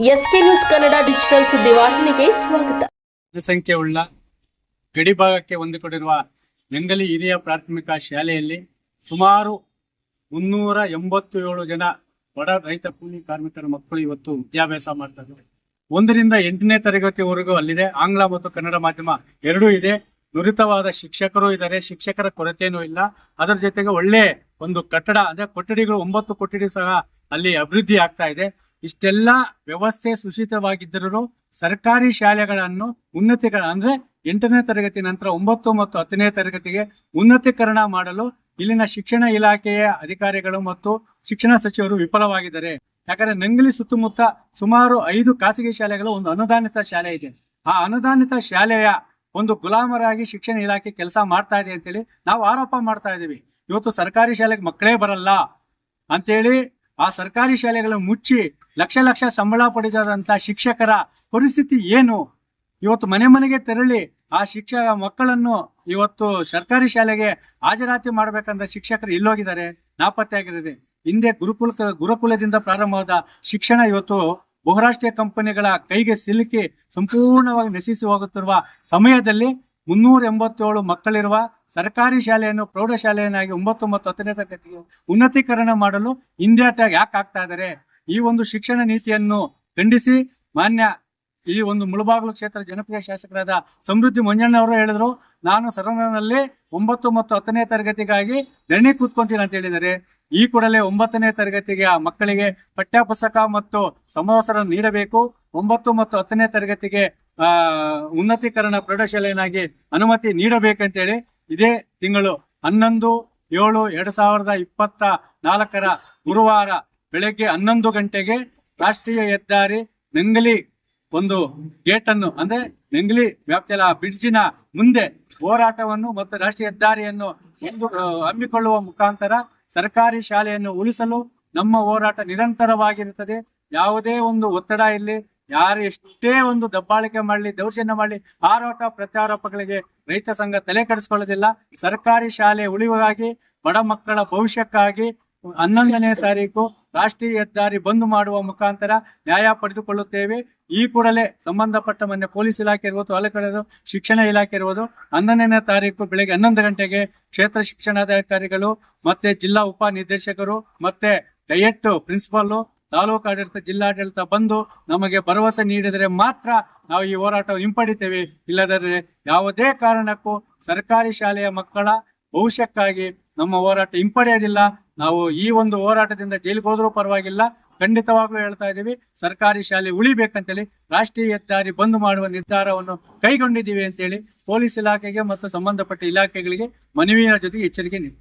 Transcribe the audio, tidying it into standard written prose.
SK news Kannada digital ಸುದ್ದಿವಾಹಿನಿಗೆ ಸ್ವಾಗತ. ಜನಸಂಖ್ಯೆಯುಳ್ಳ ಗಡಿಭಾಗಕ್ಕೆ ಹೊಂದಿಕೊಂಡಿರುವ ನೆಂಗಲಿ ಹಿರಿಯ ಪ್ರಾಥಮಿಕ ಶಾಲೆಯಲ್ಲಿ ಸುಮಾರು 387 ಜನ ಬಡ ರೈತ ಕೂಲಿ ಕಾರ್ಮಿಕರ ಮಕ್ಕಳು ಇವತ್ತು ವಿದ್ಯಾಭ್ಯಾಸ ಮಾಡ್ತಾ ಇದ್ದಾರೆ. 1 ರಿಂದ 8ನೇ ತರಗತಿವರೆಗೂ ಅಲ್ಲಿದೆ. ಆಂಗ್ಲ ಮತ್ತು ಕನ್ನಡ ಮಾಧ್ಯಮ ಎರಡೂ ಇದೆ. ನುರಿತವಾದ ಶಿಕ್ಷಕರು ಇದ್ದಾರೆ. ಶಿಕ್ಷಕರ ಕೊರತೆಯೂ ಇಲ್ಲ. ಅದರ ಜೊತೆಗೆ ಒಳ್ಳೆ ಒಂದು ಕಟ್ಟಡ ಅಂದ್ರೆ ಕೊಠಡಿಗಳು 9 ಕೊಠಡಿ ಸಹ ಅಲ್ಲಿ ಅಭಿವೃದ್ಧಿ ಆಗ್ತಾ ಇದೆ. ಇಷ್ಟೆಲ್ಲ ವ್ಯವಸ್ಥೆ ಸುಶಿತವಾಗಿದ್ದರೂ ಸರ್ಕಾರಿ ಶಾಲೆಗಳನ್ನು ಉನ್ನತೀಕರಣ ಅಂದ್ರೆ 8ನೇ ತರಗತಿ ನಂತರ 9 ಮತ್ತು 10ನೇ ತರಗತಿಗೆ ಉನ್ನತೀಕರಣ ಮಾಡಲು ಇಲ್ಲಿನ ಶಿಕ್ಷಣ ಇಲಾಖೆಯ ಅಧಿಕಾರಿಗಳು ಮತ್ತು ಶಿಕ್ಷಣ ಸಚಿವರು ವಿಫಲವಾಗಿದ್ದಾರೆ. ಯಾಕಂದ್ರೆ ನಂಗಲಿ ಸುತ್ತಮುತ್ತ ಸುಮಾರು 5 ಖಾಸಗಿ ಶಾಲೆಗಳು, ಒಂದು ಅನುದಾನಿತ ಶಾಲೆ ಇದೆ. ಆ ಅನುದಾನಿತ ಶಾಲೆಯ ಒಂದು ಗುಲಾಮರಾಗಿ ಶಿಕ್ಷಣ ಇಲಾಖೆ ಕೆಲಸ ಮಾಡ್ತಾ ಇದೆ ಅಂತೇಳಿ ನಾವು ಆರೋಪ ಮಾಡ್ತಾ ಇದೀವಿ. ಇವತ್ತು ಸರ್ಕಾರಿ ಶಾಲೆಗೆ ಮಕ್ಕಳೇ ಬರಲ್ಲ ಅಂತೇಳಿ ಆ ಸರ್ಕಾರಿ ಶಾಲೆಗಳನ್ನು ಮುಚ್ಚಿ ಲಕ್ಷ ಲಕ್ಷ ಸಂಬಳ ಪಡೆದಂತ ಶಿಕ್ಷಕರ ಪರಿಸ್ಥಿತಿ ಏನು? ಇವತ್ತು ಮನೆ ಮನೆಗೆ ತೆರಳಿ ಆ ಮಕ್ಕಳನ್ನು ಇವತ್ತು ಸರ್ಕಾರಿ ಶಾಲೆಗೆ ಹಾಜರಾತಿ ಮಾಡಬೇಕಂತ ಶಿಕ್ಷಕರು ಎಲ್ಲೋಗಿದ್ದಾರೆ? ನಾಪತ್ತೆ ಆಗಿದ್ದಾರೆ. ಹಿಂದೆ ಗುರುಕುಲದಿಂದ ಪ್ರಾರಂಭವಾದ ಶಿಕ್ಷಣ ಇವತ್ತು ಬಹುರಾಷ್ಟ್ರೀಯ ಕಂಪನಿಗಳ ಕೈಗೆ ಸಿಲುಕಿ ಸಂಪೂರ್ಣವಾಗಿ ನಶಿಸಿ ಹೋಗುತ್ತಿರುವ ಸಮಯದಲ್ಲಿ 387 ಮಕ್ಕಳಿರುವ ಸರ್ಕಾರಿ ಶಾಲೆಯನ್ನು ಪ್ರೌಢಶಾಲೆಯನ್ನಾಗಿ 9 ಮತ್ತು 10ನೇ ತರಗತಿಗೆ ಉನ್ನತೀಕರಣ ಮಾಡಲು ಹಿಂದೇಟಾಗಿ ಯಾಕೆ ಆಗ್ತಾ ಇದ್ದಾರೆ? ಈ ಒಂದು ಶಿಕ್ಷಣ ನೀತಿಯನ್ನು ಖಂಡಿಸಿ ಮಾನ್ಯ ಈ ಒಂದು ಮುಳಬಾಗಿಲು ಕ್ಷೇತ್ರ ಜನಪ್ರಿಯ ಶಾಸಕರಾದ ಸಮೃದ್ಧಿ ಮಂಜಣ್ಣ ಅವರು ಹೇಳಿದ್ರು, ನಾನು ಸದನದಲ್ಲಿ 9 ಮತ್ತು 10ನೇ ತರಗತಿಗಾಗಿ ಧರಣಿ ಕೂತ್ಕೊಂತೀನಿ ಅಂತ ಹೇಳಿದ್ದಾರೆ. ಈ ಕೂಡಲೇ 9ನೇ ತರಗತಿಗೆ ಆ ಮಕ್ಕಳಿಗೆ ಪಠ್ಯ ಪುಸ್ತಕ ಮತ್ತು ಸಮವಸ್ತ್ರ ನೀಡಬೇಕು. 9 ಮತ್ತು 10ನೇ ತರಗತಿಗೆ ಉನ್ನತೀಕರಣ ಪ್ರೌಢಶಾಲೆಯನ್ನಾಗಿ ಅನುಮತಿ ನೀಡಬೇಕಂತೇಳಿ ಇದೇ ತಿಂಗಳು 11/7/2024 ಗುರುವಾರ ಬೆಳಗ್ಗೆ 11 ಗಂಟೆಗೆ ರಾಷ್ಟ್ರೀಯ ಹೆದ್ದಾರಿ ನಂಗಲಿ ಒಂದು ಗೇಟ್ ಅನ್ನು ಅಂದ್ರೆ ನಂಗಲಿ ವ್ಯಾಪ್ತಿಯ ಬ್ರಿಡ್ಜಿನ ಮುಂದೆ ಹೋರಾಟವನ್ನು ಮತ್ತು ರಾಷ್ಟ್ರೀಯ ಹೆದ್ದಾರಿಯನ್ನು ಹಮ್ಮಿಕೊಳ್ಳುವ ಮುಖಾಂತರ ಸರ್ಕಾರಿ ಶಾಲೆಯನ್ನು ಉಳಿಸಲು ನಮ್ಮ ಹೋರಾಟ ನಿರಂತರವಾಗಿರುತ್ತದೆ. ಯಾವುದೇ ಒಂದು ಒತ್ತಡ ಇಲ್ಲಿ, ಯಾರು ಎಷ್ಟೇ ಒಂದು ದಬ್ಬಾಳಿಕೆ ಮಾಡಲಿ, ದೌರ್ಜನ್ಯ ಮಾಡಲಿ, ಆರೋಪ ಪ್ರತ್ಯಾರೋಪಗಳಿಗೆ ರೈತ ಸಂಘ ತಲೆ ಕೆಡಿಸಿಕೊಳ್ಳೋದಿಲ್ಲ. ಸರ್ಕಾರಿ ಶಾಲೆ ಉಳಿವಾಗಿ ಬಡ ಮಕ್ಕಳ ಭವಿಷ್ಯಕ್ಕಾಗಿ 11ನೇ ತಾರೀಕು ರಾಷ್ಟ್ರೀಯ ಹೆದ್ದಾರಿ ಬಂದ್ ಮಾಡುವ ಮುಖಾಂತರ ನ್ಯಾಯ ಪಡೆದುಕೊಳ್ಳುತ್ತೇವೆ. ಈ ಕೂಡಲೇ ಸಂಬಂಧಪಟ್ಟ ಮೊನ್ನೆ ಪೊಲೀಸ್ ಇಲಾಖೆ ಇರ್ಬೋದು, ಅಲ್ಲೇ ಶಿಕ್ಷಣ ಇಲಾಖೆ ಇರ್ಬೋದು, 11ನೇ ತಾರೀಕು ಬೆಳಗ್ಗೆ 11 ಗಂಟೆಗೆ ಕ್ಷೇತ್ರ ಶಿಕ್ಷಣಾಧಿಕಾರಿಗಳು ಮತ್ತೆ ಜಿಲ್ಲಾ ಉಪ ನಿರ್ದೇಶಕರು ಮತ್ತೆ ಡಯಟ್ ಪ್ರಿನ್ಸಿಪಾಲ್, ತಾಲೂಕು ಆಡಳಿತ, ಜಿಲ್ಲಾಡಳಿತ ಬಂದು ನಮಗೆ ಭರವಸೆ ನೀಡಿದರೆ ಮಾತ್ರ ನಾವು ಈ ಹೋರಾಟವನ್ನು ಹಿಂಪಡಿತೇವೆ. ಇಲ್ಲದರೆ ಯಾವುದೇ ಕಾರಣಕ್ಕೂ ಸರ್ಕಾರಿ ಶಾಲೆಯ ಮಕ್ಕಳ ಭವಿಷ್ಯಕ್ಕಾಗಿ ನಮ್ಮ ಹೋರಾಟ ಹಿಂಪಡೆಯೋದಿಲ್ಲ. ನಾವು ಈ ಒಂದು ಹೋರಾಟದಿಂದ ಜೈಲಿಗೆ ಹೋದ್ರೂ ಪರವಾಗಿಲ್ಲ, ಖಂಡಿತವಾಗ್ಲೂ ಹೇಳ್ತಾ ಇದ್ದೀವಿ, ಸರ್ಕಾರಿ ಶಾಲೆ ಉಳಿಬೇಕಂತೇಳಿ ರಾಷ್ಟ್ರೀಯ ಹೆದ್ದಾರಿ ಬಂದ್ ಮಾಡುವ ನಿರ್ಧಾರವನ್ನು ಕೈಗೊಂಡಿದ್ದೀವಿ ಅಂತೇಳಿ ಪೊಲೀಸ್ ಇಲಾಖೆಗೆ ಮತ್ತು ಸಂಬಂಧಪಟ್ಟ ಇಲಾಖೆಗಳಿಗೆ ಮನವಿಯ ಜೊತೆಗೆ ಎಚ್ಚರಿಕೆ ನೀಡಿ.